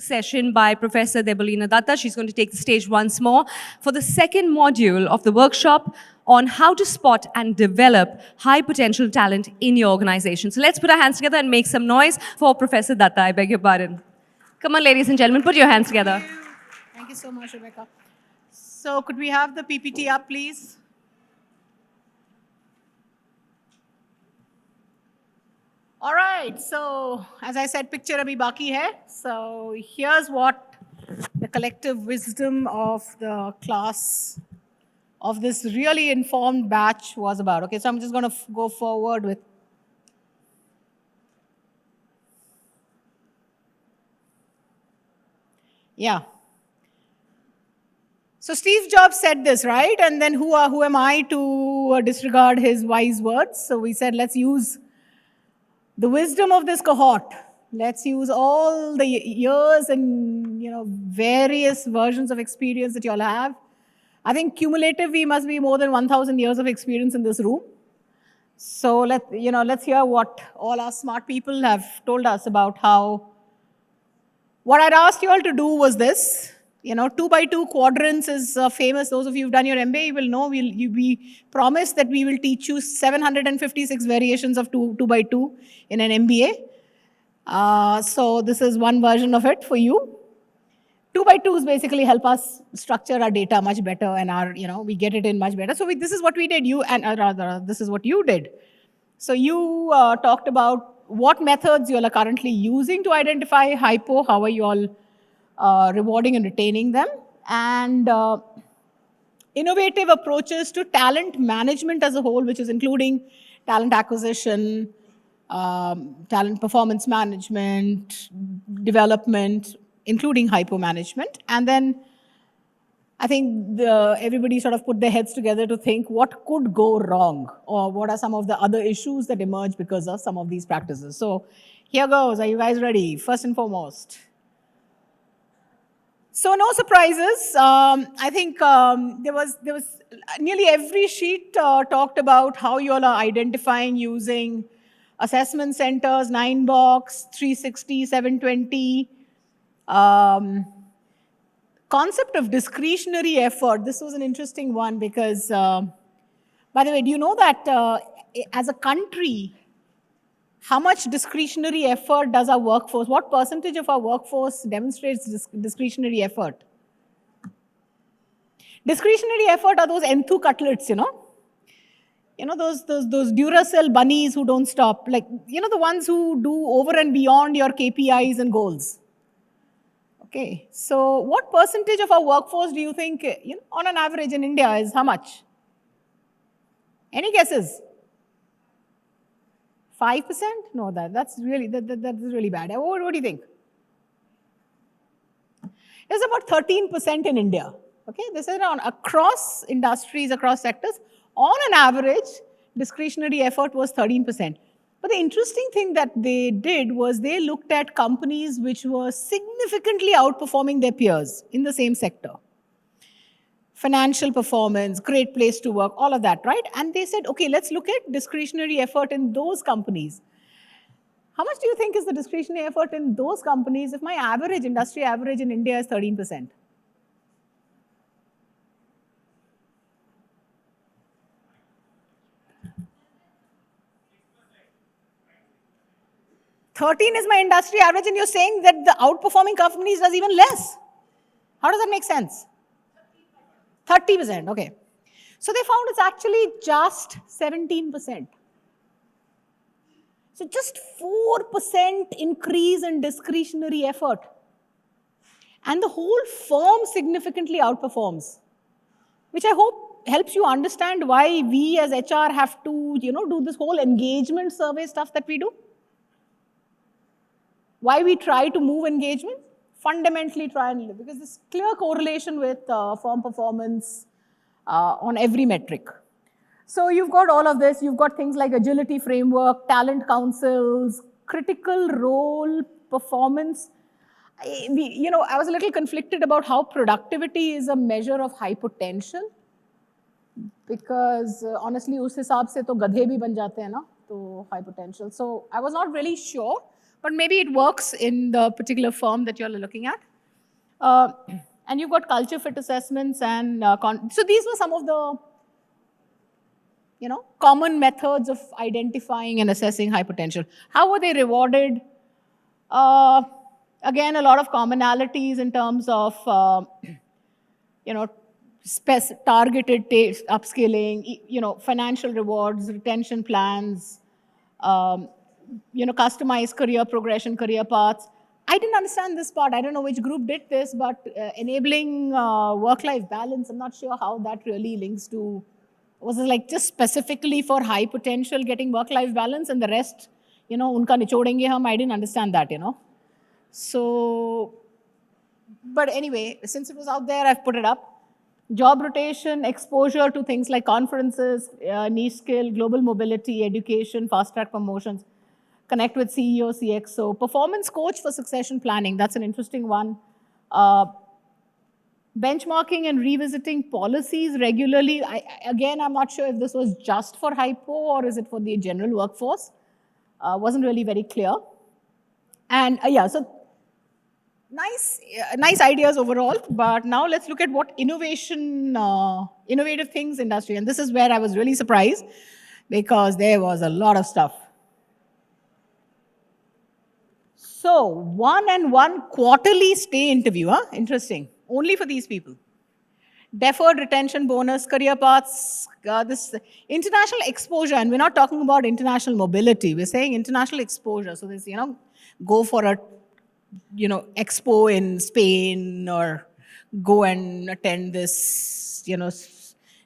Session by Professor Debolina Dutta. She's going to take the stage once more for the second module of the workshop on how to spot and develop high potential talent in your organization. So let's put our hands together and make some noise for Professor Dutta. I beg your pardon. Come on, ladies and gentlemen, put your hands together. Thank you so much, Rebecca. So could we have the PPT up, please? All right, so as I said, picture abhi baki hai. So here's what the collective wisdom of the class of this really informed batch was about. Okay, so I'm just going to go forward with. Yeah. So Steve Jobs said this, right? And then who am I to disregard his wise words? So we said, let's use the wisdom of this cohort. Let's use all the years and various versions of experience that you all have. I think cumulatively must be more than 1,000 years of experience in this room. So let's hear what all our smart people have told us about how. What I'd asked you all to do was this. 2x2 quadrants is famous. Those of you who've done your MBA, you will know. We promised that we will teach you 756 variations of 2x2 in an MBA. So this is one version of it for you. 2x2s basically help us structure our data much better, and we get it in much better. So this is what we did. This is what you did. So you talked about what methods you all are currently using to identify hypo. How are you all rewarding and retaining them, and innovative approaches to talent management as a whole, which is including talent acquisition, talent performance management, development, including hypo management. And then I think everybody sort of put their heads together to think what could go wrong, or what are some of the other issues that emerge because of some of these practices. So here goes. Are you guys ready? First and foremost. So no surprises. I think there was nearly every sheet talked about how you all are identifying using assessment centers, 9-box, 360, 720. Concept of discretionary effort. This was an interesting one because, by the way, do you know that as a country, how much discretionary effort does our workforce, what percentage of our workforce demonstrates discretionary effort? Discretionary effort are those enthu cutlets, those Duracell bunnies who don't stop, like, the ones who do over and beyond your KPIs and goals. Okay, so what percentage of our workforce do you think, on an average in India is how much? Any guesses? 5%? No, that's really bad. What do you think? It's about 13% in India. Okay, this is around across industries, across sectors. On an average, discretionary effort was 13%. But the interesting thing that they did was they looked at companies which were significantly outperforming their peers in the same sector. Financial performance, great place to work, all of that, right? And they said, okay, let's look at discretionary effort in those companies. How much do you think is the discretionary effort in those companies if my average, industry average in India is 13%? $13 is my industry average, and you're saying that the outperforming companies does even less. How does that make sense? 30%, okay. So they found it's actually just 17%. So just 4% increase in discretionary effort. And the whole firm significantly outperforms, which I hope helps you understand why we as HR have to, do this whole engagement survey stuff that we do. Why we try to move engagement? Fundamentally try and live, because there's clear correlation with firm performance on every metric. So you've got all of this. You've got things like agility framework, talent councils, critical role, performance. I was a little conflicted about how productivity is a measure of high potential, because honestly, us hisab se to gadhe bhi ban jate hain na, to high potential. So I was not really sure. but maybe it works in the particular firm that you're looking at. Uh, and you've got culture fit assessments and so these were some of the common methods of identifying and assessing high potential. How were they rewarded? Uh, Again, a lot of commonalities in terms of targeted upskilling, financial rewards, retention plans, customized career progression, career paths. I didn't understand this part. I don't know which group did this, but enabling work-life balance, I'm not sure how that really links to, was it like just specifically for high potential getting work-life balance and the rest, unka nichodenge hum? I didn't understand that, So, but anyway, since it was out there, I've put it up. Job rotation, exposure to things like conferences, niche skill, global mobility, education, fast-track promotions, connect with CEO, CXO, performance coach for succession planning. That's an interesting one. Benchmarking and revisiting policies regularly. Again, I'm not sure if this was just for hypo or is it for the general workforce. Wasn't really very clear. And yeah, so nice ideas overall, but now let's look at what innovative things industry, and this is where I was really surprised because there was a lot of stuff. So 1-on-1 quarterly stay interview, interesting, only for these people. Deferred retention bonus, career paths, this international exposure, and we're not talking about international mobility, we're saying international exposure. So this, go for a expo in Spain or go and attend this,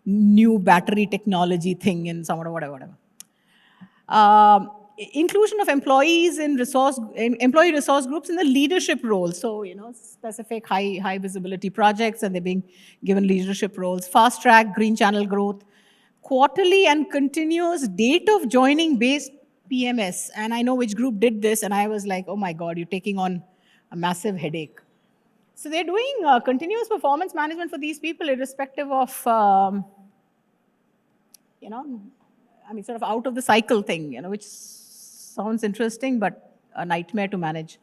new battery technology thing in somewhere, whatever. Inclusion of employees in employee resource groups in the leadership roles. So, specific high visibility projects and they're being given leadership roles. Fast track, green channel growth, quarterly and continuous date of joining based PMS. And I know which group did this and I was like, oh my God, you're taking on a massive headache. So they're doing continuous performance management for these people irrespective of, sort of out of the cycle thing, which sounds interesting, but a nightmare to manage.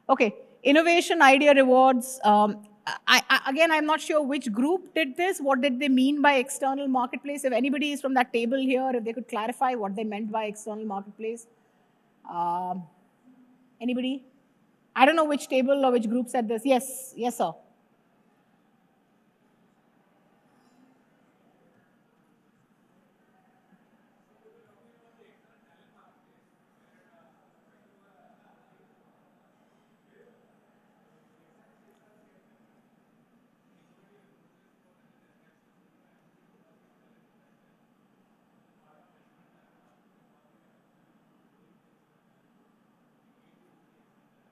Okay, innovation, idea rewards. Again, I'm not sure which group did this. What did they mean by external marketplace? If anybody is from that table here, if they could clarify what they meant by external marketplace. Anybody? I don't know which table or which group said this. Yes, sir.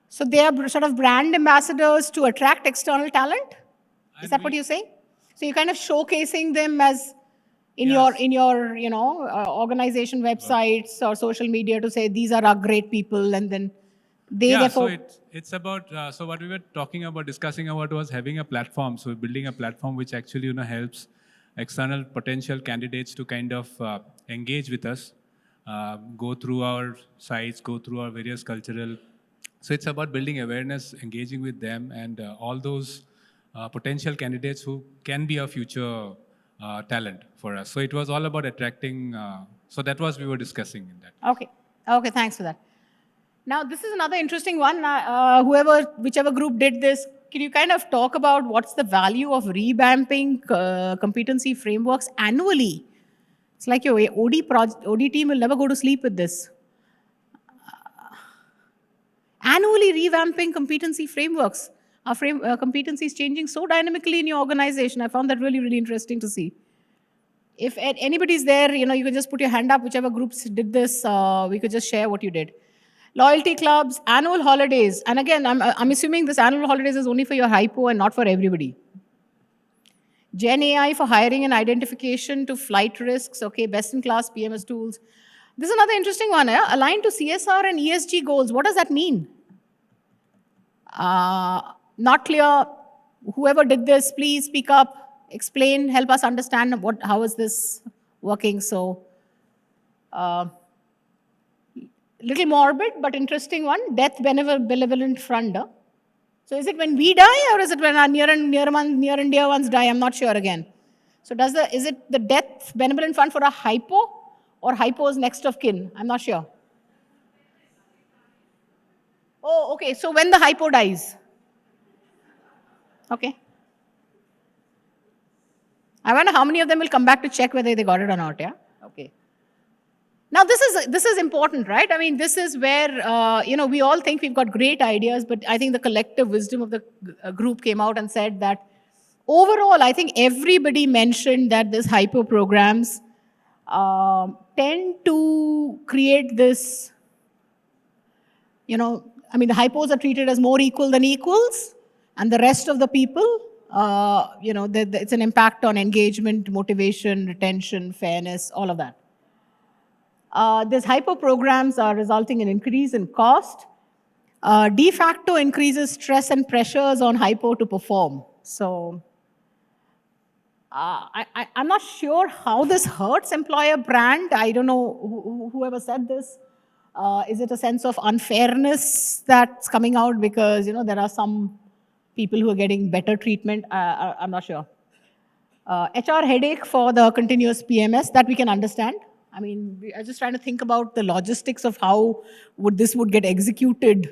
So they are sort of brand ambassadors to attract external talent? Is that what you're saying? So you're kind of showcasing them as in your organization websites or social media to say these are our great people, and then they therefore. So it's about so what we were discussing about was having a platform. So building a platform which actually helps external potential candidates to kind of engage with us, go through our sites, go through our various cultural. So it's about building awareness, engaging with them, and all those potential candidates who can be a future talent for us. So it was all about attracting. So that was we were discussing in that. Okay, thanks for that. Now this is another interesting one. Whichever group did this, can you kind of talk about what's the value of revamping competency frameworks annually? It's like your OD team will never go to sleep with this. Annually revamping competency frameworks. Our competency is changing so dynamically in your organization. I found that really, really interesting to see. If anybody's there, you can just put your hand up, whichever groups did this, we could just share what you did. Loyalty clubs, annual holidays. And again, I'm assuming this annual holidays is only for your hypo and not for everybody. Gen AI for hiring and identification to flight risks. Okay, best-in-class PMS tools. This is another interesting one. Aligned to CSR and ESG goals. What does that mean? Not clear. Whoever did this, please speak up, explain, help us understand how is this working. So, Little morbid, but interesting one. Death benevolent fund. Huh? So is it when we die, or is it when our near and dear ones die? I'm not sure again. So is it the death benevolent fund for a hypo, or hypo's next of kin? I'm not sure. Oh, okay. So when the hypo dies. Okay. I wonder how many of them will come back to check whether they got it or not. Yeah. Okay. Now this is important, right? I mean, this is where we all think we've got great ideas, but I think the collective wisdom of the group came out and said that overall, I think everybody mentioned that these hypo programs tend to create this. I mean, the hypos are treated as more equal than equals, and the rest of the people, it's an impact on engagement, motivation, retention, fairness, all of that. These hypo programs are resulting in increase in cost. De facto increases stress and pressures on hypo to perform. So I'm not sure how this hurts employer brand. I don't know whoever said this. Is it a sense of unfairness that's coming out because there are some people who are getting better treatment? I'm not sure. HR headache for the continuous PMS, that we can understand. I mean, I was just trying to think about the logistics of how this would get executed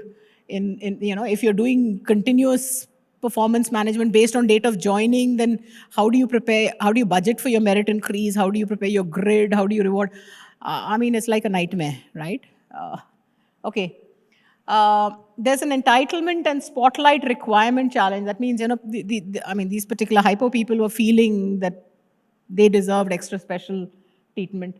in if you're doing continuous performance management based on date of joining, then how do you prepare, how do you budget for your merit increase, how do you prepare your grid, how do you reward? I mean, it's like a nightmare, right? Okay. There's an entitlement and spotlight requirement challenge. That means, these particular hypo people were feeling that they deserved extra special treatment.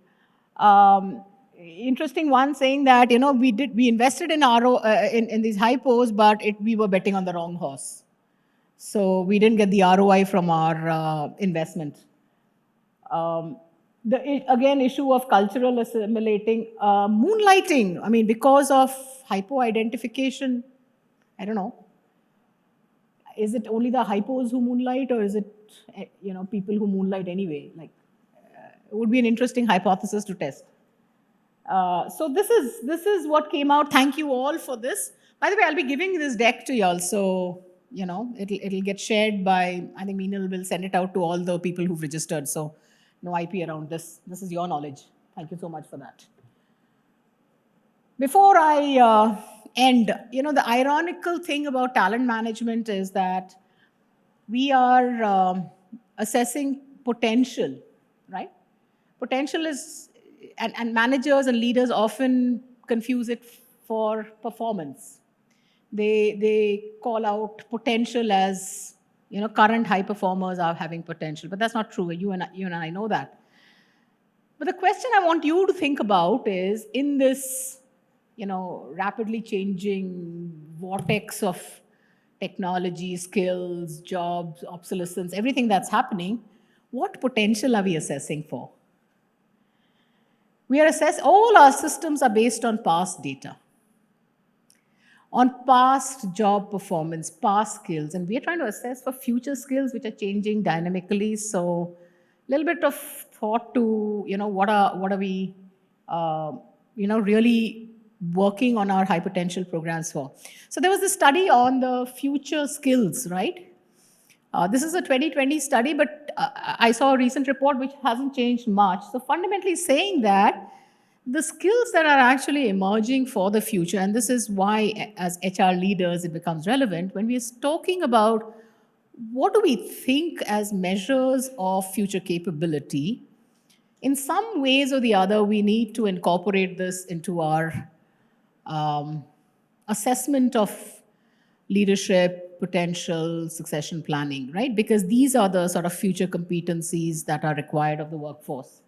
Interesting one saying that, we invested in in these hypos, but we were betting on the wrong horse. So we didn't get the ROI from our investment. Again, issue of cultural assimilating, moonlighting. I mean, because of hypo identification, I don't know. Is it only the hypos who moonlight, or is it people who moonlight anyway? Like, it would be an interesting hypothesis to test. So this is what came out. Thank you all for this. By the way, I'll be giving this deck to y'all, so it'll get shared by, I think Meenal will send it out to all the people who've registered. So no IP around this. This is your knowledge. Thank you so much for that. Before I end, the ironical thing about talent management is that we are assessing potential, right? Potential is, and managers and leaders often confuse it for performance. They call out potential as, current high performers are having potential, but that's not true. You and I know that. But the question I want you to think about is, in this, rapidly changing vortex of technology, skills, jobs, obsolescence, everything that's happening, what potential are we assessing for? All our systems are based on past data, on past job performance, past skills, and we are trying to assess for future skills which are changing dynamically. So a little bit of thought to, what are we, really working on our high potential programs for. So there was this study on the future skills, right? This is a 2020 study, but I saw a recent report which hasn't changed much. So fundamentally saying that the skills that are actually emerging for the future, and this is why as HR leaders it becomes relevant, when we are talking about what do we think as measures of future capability, in some ways or the other, we need to incorporate this into our assessment of leadership, potential, succession planning, right? Because these are the sort of future competencies that are required of the workforce.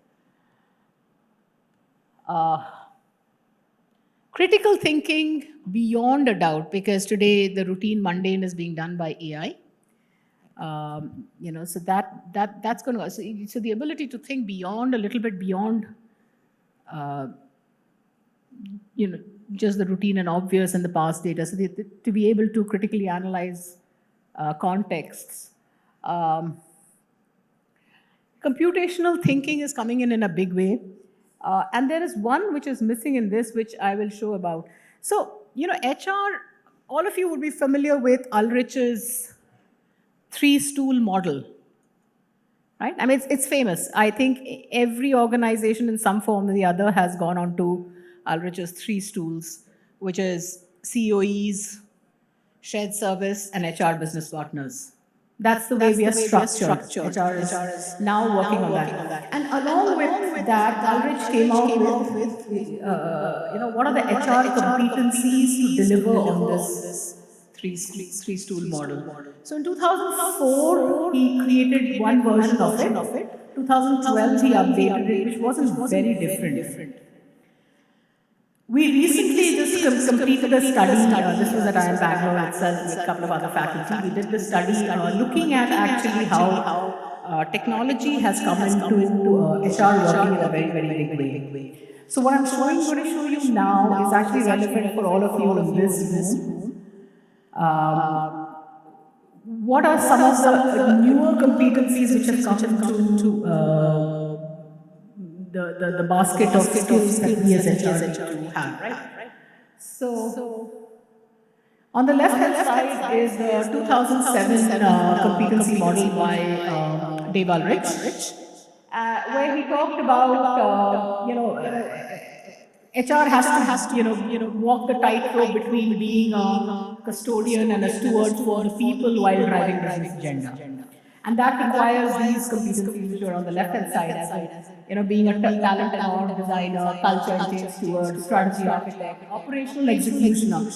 Critical thinking beyond a doubt, because today the routine mundane is being done by AI. So that's going to, so the ability to think beyond, a little bit beyond, just the routine and obvious and the past data. So to be able to critically analyze contexts. Computational thinking is coming in a big way. And there is one which is missing in this, which I will show about. So, HR, all of you would be familiar with Ulrich's three-stool model, right? I mean, it's famous. I think every organization in some form or the other has gone on to Ulrich's three stools, which is COEs, shared service, and HR business partners. That's the way we are structured. HR is now working on that. And along with that, Ulrich came out with, what are the HR competencies to deliver on this three-stool model. So in 2004, he created one version of it. 2012, he updated it, which wasn't very different. We recently just completed a study, this was at IIM Bangalore itself with a couple of other faculty. We did the study looking at actually how technology has come into HR working in a very, very big way. So what I'm going to show you now is actually relevant for all of you in this room. What are some of the newer competencies which have come into the basket of skills that we as HR have, right? So, on the left-hand side is the 2007 competency model by Dave Ulrich, where he talked about, HR has to walk the tightrope between being a custodian and a steward for the people while driving business agenda. And that requires these competencies which are on the left-hand side, as being a talent and org designer, culture and change steward, strategy architect, operational executioner.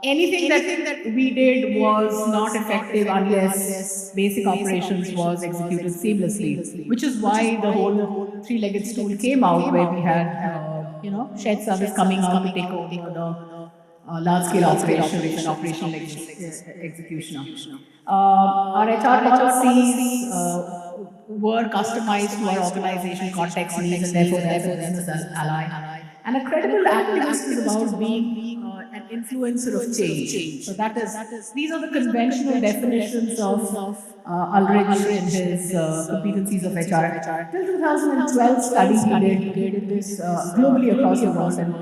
Anything that we did was not effective unless basic operations was executed seamlessly, which is why the whole three-legged stool came out, where we had, shared service coming out to take over the large-scale operations and operational execution. Our HR policies were customized to our organization context needs, and therefore that's a business ally. And a credible activist is about being an influencer of change. So these are the conventional definitions of Ulrich in his competencies of HR. Till 2012 study he did this globally across the world, and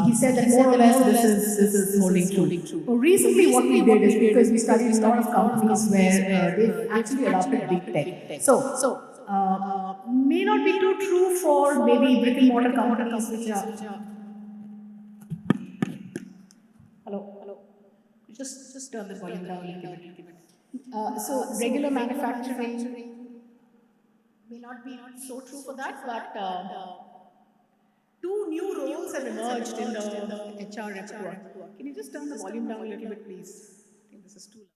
he said that more or less this is holding true. But recently what we did is, because we studied a lot of companies where they've actually adopted big tech. So may not be too true for maybe brick and mortar companies which are... Hello. Just turn the volume down a little bit. So regular manufacturing may not be so true for that, but two new roles have emerged in the HR repertoire. Can you just turn the volume down a little bit, please? I think this is too loud.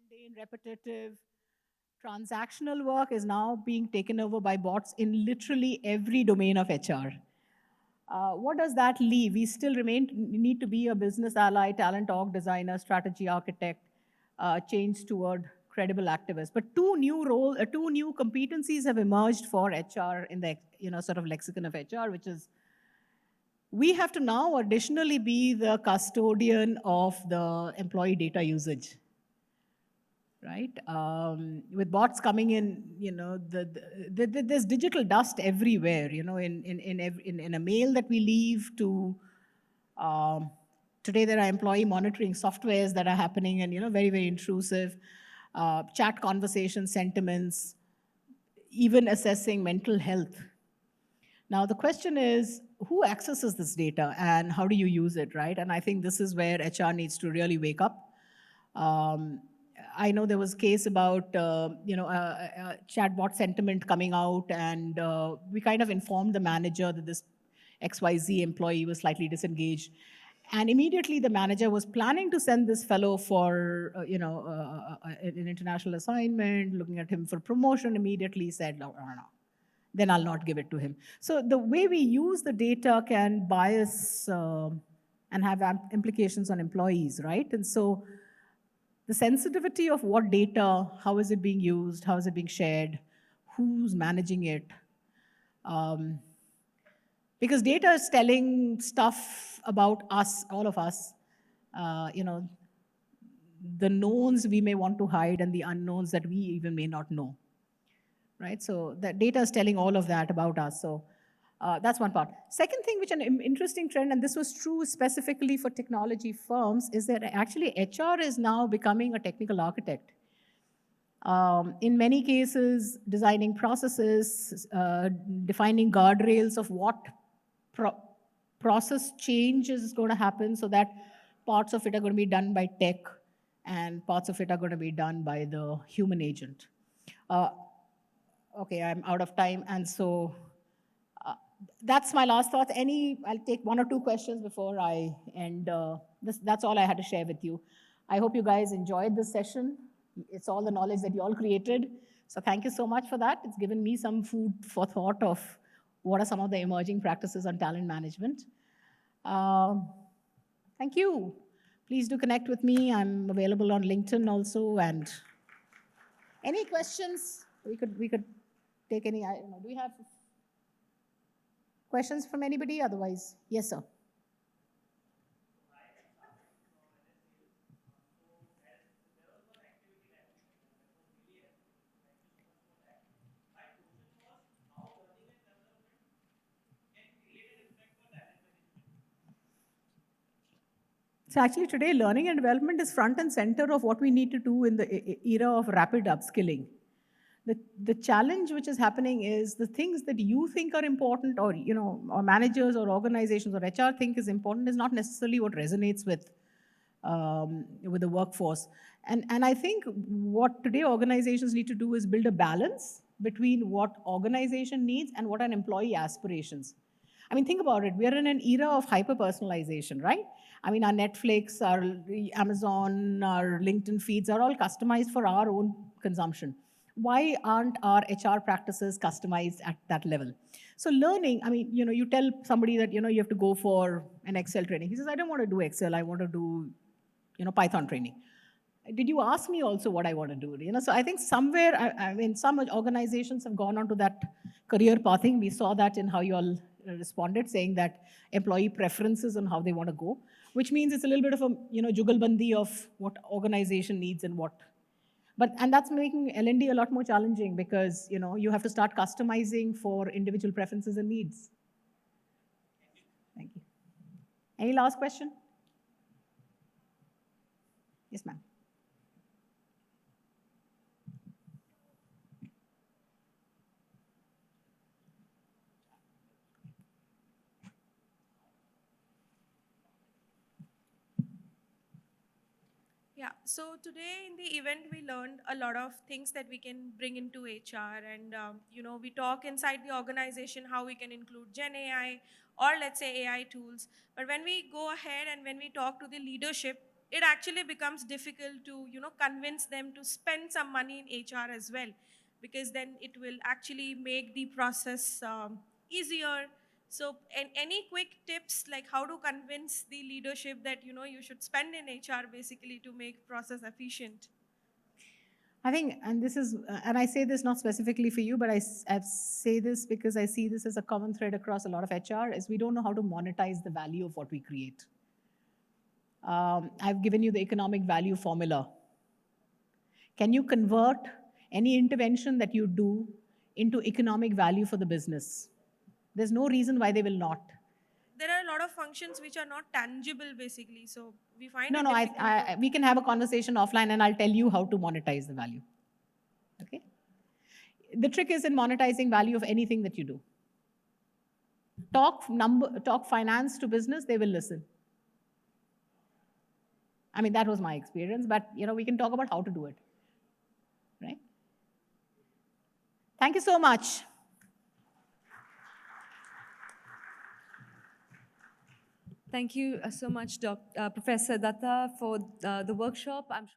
Mundane, repetitive, transactional work is now being taken over by bots in literally every domain of HR. What does that leave? We still need to be a business ally, talent org designer, strategy architect, change steward, credible activist. But two new competencies have emerged for HR in the sort of lexicon of HR, which is we have to now additionally be the custodian of the employee data usage. Right? With bots coming in, there's digital dust everywhere, in a mail that we leave to, today there are employee monitoring softwares that are happening and, very, very intrusive, chat conversation sentiments, even assessing mental health. Now, the question is, who accesses this data and how do you use it, right? And I think this is where HR needs to really wake up. I know there was a case about, chatbot sentiment coming out, and we kind of informed the manager that this XYZ employee was slightly disengaged. And immediately the manager was planning to send this fellow for, an international assignment, looking at him for promotion, immediately said, no, then I'll not give it to him. So the way we use the data can bias and have implications on employees, right? And so the sensitivity of what data, how is it being used, how is it being shared, who's managing it, because data is telling stuff about us, all of us, you know, the knowns we may want to hide and the unknowns that we even may not know, right? So that data is telling all of that about us. So that's one part. Second thing, which an interesting trend, and this was true specifically for technology firms, is that actually HR is now becoming a technical architect. In many cases, designing processes, defining guardrails of what process change is going to happen so that parts of it are going to be done by tech and parts of it are going to be done by the human agent. Okay, I'm out of time, and so that's my last thoughts. I'll take one or two questions before I end. That's all I had to share with you. I hope you guys enjoyed this session. It's all the knowledge that you all created. So thank you so much for that. It's given me some food for thought of what are some of the emerging practices on talent management. Thank you. Please do connect with me. I'm available on LinkedIn also. And any questions? We could take any. I don't know. Do we have questions from anybody? Otherwise, yes, sir. So actually today, learning and development is front and center of what we need to do in the era of rapid upskilling. The challenge which is happening is the things that you think are important, or or managers or organizations or HR think is important, is not necessarily what resonates with the workforce. And I think what today organizations need to do is build a balance between what organization needs and what an employee aspirations. I mean, think about it. We are in an era of hyper-personalization, right? I mean, our Netflix, our Amazon, our LinkedIn feeds are all customized for our own consumption. Why aren't our HR practices customized at that level? So learning, I mean, you tell somebody that, you have to go for an Excel training. He says, I don't want to do Excel. I want to do, Python training. Did you ask me also what I want to do? So I think somewhere, I mean, some organizations have gone on to that career pathing. We saw that in how you all responded, saying that employee preferences and how they want to go, which means it's a little bit of a, jugalbandi of what organization needs and what. And that's making L&D a lot more challenging because, you have to start customizing for individual preferences and needs. Thank you. Any last question? Yes, ma'am. Yeah, so today in the event, we learned a lot of things that we can bring into HR. And, we talk inside the organization how we can include Gen AI or let's say AI tools. But when we go ahead and when we talk to the leadership, it actually becomes difficult to, convince them to spend some money in HR as well, because then it will actually make the process easier. So, any quick tips like how to convince the leadership that you should spend in HR basically to make process efficient? I think, and this is, and I say this not specifically for you, but I say this because I see this as a common thread across a lot of HR, is we don't know how to monetize the value of what we create. I've given you the economic value formula. Can you convert any intervention that you do into economic value for the business? There's no reason why they will not. There are a lot of functions which are not tangible basically, so we find No, it no, difficult. we can have a conversation offline and I'll tell you how to monetize the value. Okay? The trick is in monetizing value of anything that you do. Talk finance to business, they will listen. I mean, that was my experience, but we can talk about how to do it. Right? Thank you so much. Thank you so much, Professor Dutta, for the workshop. I'm sure